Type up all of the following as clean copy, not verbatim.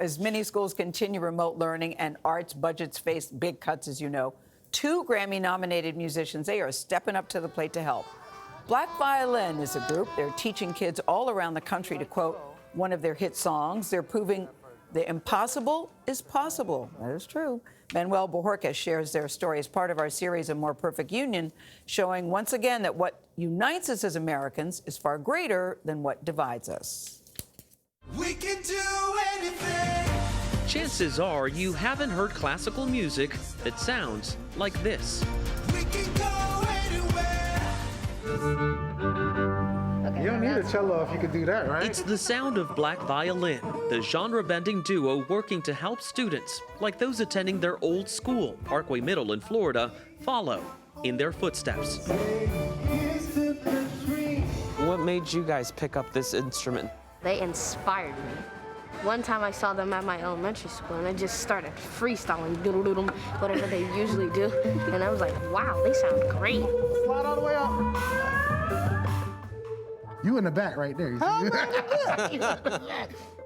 As many schools continue remote learning and arts budgets face big cuts, as you know, two Grammy-nominated musicians, they are stepping up to the plate to help. Black Violin is a group. They're teaching kids all around the country to quote one of their hit songs. They're proving the impossible is possible. That is true. Manuel Bojorquez shares their story as part of our series, A More Perfect Union, showing once again that what unites us as Americans is far greater than what divides us. We can do anything. Chances are you haven't heard classical music that sounds like this. We can go anywhere. You don't need a cello if you could do that, right? It's the sound of Black Violin, the genre-bending duo working to help students, like those attending their old school, Parkway Middle in Florida, follow in their footsteps. What made you guys pick up this instrument? They inspired me. One time I saw them at my elementary school and I just started freestyling, doodle-doodle, whatever they usually do. And I was like, wow, they sound great. Slide all the way up. You in the back right there.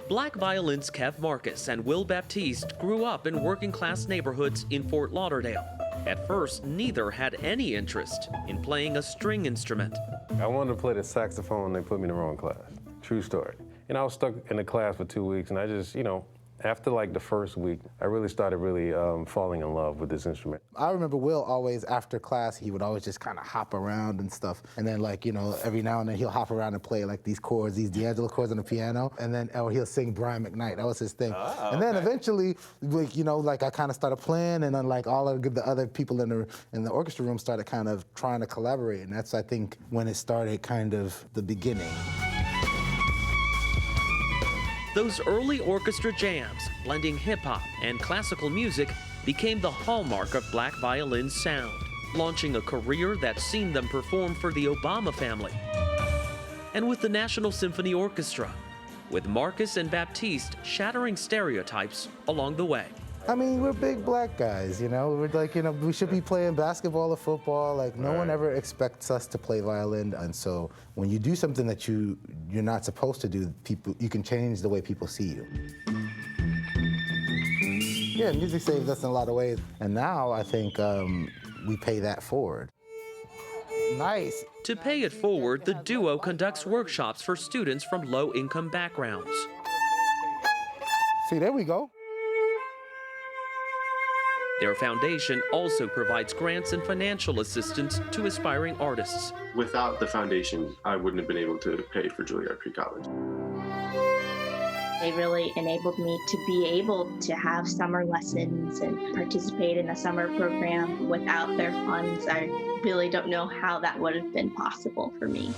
Black Violin's Kev Marcus and Will Baptiste grew up in working-class neighborhoods in Fort Lauderdale. At first, neither had any interest in playing a string instrument. I wanted to play the saxophone and they put me in the wrong class. True story. And I was stuck in the class for 2 weeks, and I just, after like the first week, I really started falling in love with this instrument. I remember Will always, after class, he would always just kind of hop around and stuff. And then every now and then he'll hop around and play like these chords, these D'Angelo chords on the piano. And then he'll sing Brian McKnight. That was his thing. And then eventually, I kind of started playing, and then all of the other people in the orchestra room started kind of trying to collaborate. And that's, I think, when it started kind of the beginning. Those early orchestra jams, blending hip-hop and classical music, became the hallmark of Black Violin's sound, launching a career that's seen them perform for the Obama family and with the National Symphony Orchestra, with Marcus and Baptiste shattering stereotypes along the way. I mean, we're big black guys, We're we should be playing basketball or football. No one ever expects us to play violin. And so when you do something that you're not supposed to do, you can change the way people see you. Yeah, music saves us in a lot of ways. And now I think we pay that forward. Nice. To pay it forward, the duo conducts workshops for students from low-income backgrounds. See, there we go. Their foundation also provides grants and financial assistance to aspiring artists. Without the foundation, I wouldn't have been able to pay for Juilliard Pre-College. They really enabled me to be able to have summer lessons and participate in a summer program. Without their funds, I really don't know how that would have been possible for me.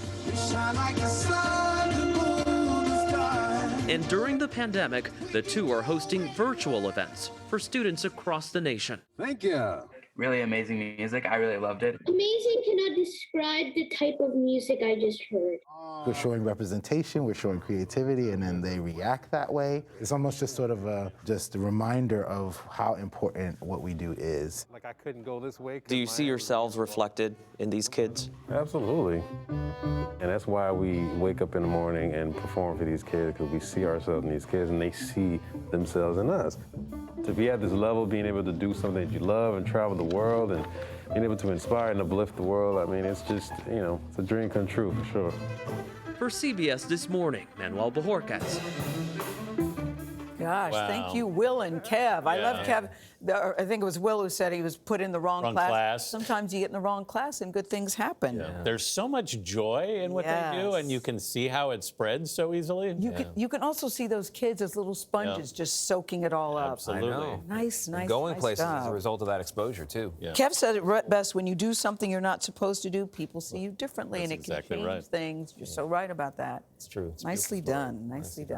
And during the pandemic, the two are hosting virtual events for students across the nation. Thank you. Really amazing music. I really loved it. Amazing cannot describe the type of music I just heard. We're showing representation, we're showing creativity, and then they react that way. It's almost just sort of a reminder of how important what we do is. Like I couldn't go this way. Do you see yourselves reflected in these kids? Absolutely. And that's why we wake up in the morning and perform for these kids, because we see ourselves in these kids and they see themselves in us. To be at this level, being able to do something that you love and travel the world and being able to inspire and uplift the world, I mean, it's just, it's a dream come true for sure. For CBS This Morning, Manuel Bojorquez. Gosh, thank you, Will and Kev. I love Kev. I think it was Will who said he was put in the wrong class. Sometimes you get in the wrong class and good things happen. Yeah. There's so much joy in what they do, and you can see how it spreads so easily. You can also see those kids as little sponges just soaking it all up. Absolutely. I know. Nice. Going places stuff. as a result of that exposure, too. Yeah. Kev said it best, when you do something you're not supposed to do, people see you differently, and it exactly can change things. You're so right about that. It's true. It's Nicely done. Nicely done.